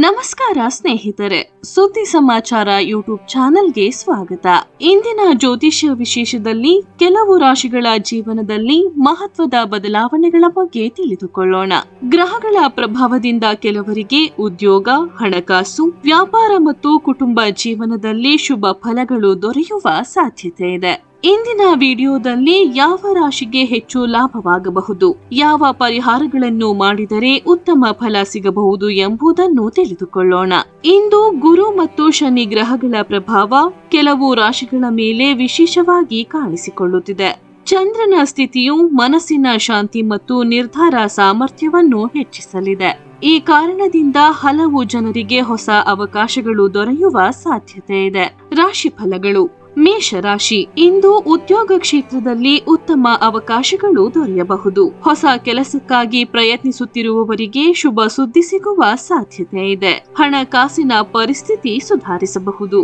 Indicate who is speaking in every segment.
Speaker 1: ನಮಸ್ಕಾರ ಸ್ನೇಹಿತರೆ, ಸುದ್ದಿ ಸಮಾಚಾರ ಯೂಟ್ಯೂಬ್ ಚಾನೆಲ್ಗೆ ಸ್ವಾಗತ. ಇಂದಿನ ಜ್ಯೋತಿಷ್ಯ ವಿಶೇಷದಲ್ಲಿ ಕೆಲವು ರಾಶಿಗಳ ಜೀವನದಲ್ಲಿ ಮಹತ್ವದ ಬದಲಾವಣೆಗಳ ಬಗ್ಗೆ ತಿಳಿದುಕೊಳ್ಳೋಣ. ಗ್ರಹಗಳ ಪ್ರಭಾವದಿಂದ ಕೆಲವರಿಗೆ ಉದ್ಯೋಗ, ಹಣಕಾಸು, ವ್ಯಾಪಾರ ಮತ್ತು ಕುಟುಂಬ ಜೀವನದಲ್ಲಿ ಶುಭ ಫಲಗಳು ದೊರೆಯುವ ಸಾಧ್ಯತೆ ಇದೆ. ಇಂದಿನ ವಿಡಿಯೋದಲ್ಲಿ ಯಾವ ರಾಶಿಗೆ ಹೆಚ್ಚು ಲಾಭವಾಗಬಹುದು, ಯಾವ ಪರಿಹಾರಗಳನ್ನು ಮಾಡಿದರೆ ಉತ್ತಮ ಫಲ ಸಿಗಬಹುದು ಎಂಬುದನ್ನು ತಿಳಿದುಕೊಳ್ಳೋಣ. ಇಂದು ಗುರು ಮತ್ತು ಶನಿ ಗ್ರಹಗಳ ಪ್ರಭಾವ ಕೆಲವು ರಾಶಿಗಳ ಮೇಲೆ ವಿಶೇಷವಾಗಿ ಕಾಣಿಸಿಕೊಳ್ಳುತ್ತಿದೆ. ಚಂದ್ರನ ಸ್ಥಿತಿಯು ಮನಸ್ಸಿನ ಶಾಂತಿ ಮತ್ತು ನಿರ್ಧಾರ ಸಾಮರ್ಥ್ಯವನ್ನು ಹೆಚ್ಚಿಸಲಿದೆ. ಈ ಕಾರಣದಿಂದ ಹಲವು ಜನರಿಗೆ ಹೊಸ ಅವಕಾಶಗಳು ದೊರೆಯುವ ಸಾಧ್ಯತೆ ಇದೆ. ರಾಶಿ ಫಲಗಳು. ಮೇಷರಾಶಿ. ಇಂದು ಉದ್ಯೋಗ ಕ್ಷೇತ್ರದಲ್ಲಿ ಉತ್ತಮ ಅವಕಾಶಗಳು ದೊರೆಯಬಹುದು. ಹೊಸ ಕೆಲಸಕ್ಕಾಗಿ ಪ್ರಯತ್ನಿಸುತ್ತಿರುವವರಿಗೆ ಶುಭ ಸುದ್ದಿ ಸಿಗುವ ಸಾಧ್ಯತೆ ಇದೆ. ಹಣಕಾಸಿನ ಪರಿಸ್ಥಿತಿ ಸುಧಾರಿಸಬಹುದು.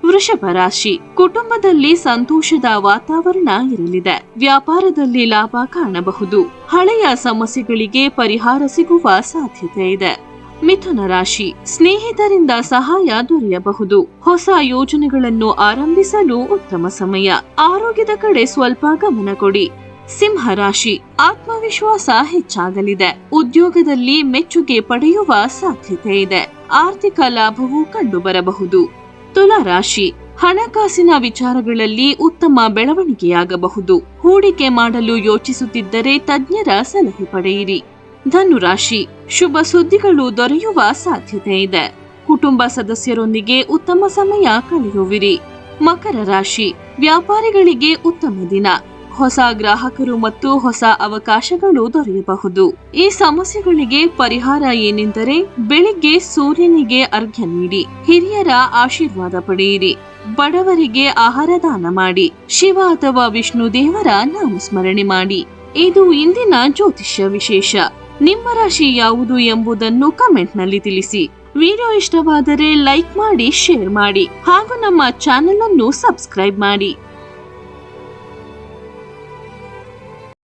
Speaker 1: ವೃಷಭ ರಾಶಿ. ಕುಟುಂಬದಲ್ಲಿ ಸಂತೋಷದ ವಾತಾವರಣ ಇರಲಿದೆ. ವ್ಯಾಪಾರದಲ್ಲಿ ಲಾಭ ಕಾಣಬಹುದು. ಹಳೆಯ ಸಮಸ್ಯೆಗಳಿಗೆ ಪರಿಹಾರ ಸಿಗುವ ಸಾಧ್ಯತೆ ಇದೆ. ಮಿಥುನ ರಾಶಿ. ಸ್ನೇಹಿತರಿಂದ ಸಹಾಯ ದೊರೆಯಬಹುದು. ಹೊಸ ಯೋಜನೆಗಳನ್ನು ಆರಂಭಿಸಲು ಉತ್ತಮ ಸಮಯ. ಆರೋಗ್ಯದ ಕಡೆ ಸ್ವಲ್ಪ ಗಮನ ಕೊಡಿ. ಸಿಂಹ ರಾಶಿ. ಆತ್ಮವಿಶ್ವಾಸ ಹೆಚ್ಚಾಗಲಿದೆ. ಉದ್ಯೋಗದಲ್ಲಿ ಮೆಚ್ಚುಗೆ ಪಡೆಯುವ ಸಾಧ್ಯತೆ ಇದೆ. ಆರ್ಥಿಕ ಲಾಭವು ಕಂಡುಬರಬಹುದು. ತುಲಾ ರಾಶಿ. ಹಣಕಾಸಿನ ವಿಚಾರಗಳಲ್ಲಿ ಉತ್ತಮ ಬೆಳವಣಿಗೆಯಾಗಬಹುದು. ಹೂಡಿಕೆ ಮಾಡಲು ಯೋಚಿಸುತ್ತಿದ್ದರೆ ತಜ್ಞರ ಸಲಹೆ ಪಡೆಯಿರಿ. ಧನುರಾಶಿ. ಶುಭ ಸುದ್ದಿಗಳು ದೊರೆಯುವ ಸಾಧ್ಯತೆ ಇದೆ. ಕುಟುಂಬ ಸದಸ್ಯರೊಂದಿಗೆ ಉತ್ತಮ ಸಮಯ ಕಳೆಯುವಿರಿ. ಮಕರ ರಾಶಿ. ವ್ಯಾಪಾರಿಗಳಿಗೆ ಉತ್ತಮ ದಿನ. ಹೊಸ ಗ್ರಾಹಕರು ಮತ್ತು ಹೊಸ ಅವಕಾಶಗಳು ದೊರೆಯಬಹುದು. ಈ ಸಮಸ್ಯೆಗಳಿಗೆ ಪರಿಹಾರ ಏನೆಂದರೆ ಬೆಳಿಗ್ಗೆ ಸೂರ್ಯನಿಗೆ ಅರ್ಘ್ಯ ನೀಡಿ, ಹಿರಿಯರ ಆಶೀರ್ವಾದ ಪಡೆಯಿರಿ. ಬಡವರಿಗೆ ಆಹಾರ ದಾನ ಮಾಡಿ. ಶಿವ ಅಥವಾ ವಿಷ್ಣು ದೇವರ ನಾಮಸ್ಮರಣೆ ಮಾಡಿ. ಇದು ಇಂದಿನ ಜ್ಯೋತಿಷ್ಯ ವಿಶೇಷ. ನಿಮ್ಮ ರಾಶಿ ಯಾವುದು ಎಂಬುದನ್ನು ಕಮೆಂಟ್ ನಲ್ಲಿ ತಿಳಿಸಿ. ವಿಡಿಯೋ ಇಷ್ಟವಾದರೆ ಲೈಕ್ ಮಾಡಿ, ಶೇರ್ ಮಾಡಿ ಹಾಗೂ ನಮ್ಮ ಚಾನೆಲ್ ಅನ್ನು ಸಬ್ಸ್ಕ್ರೈಬ್ ಮಾಡಿ.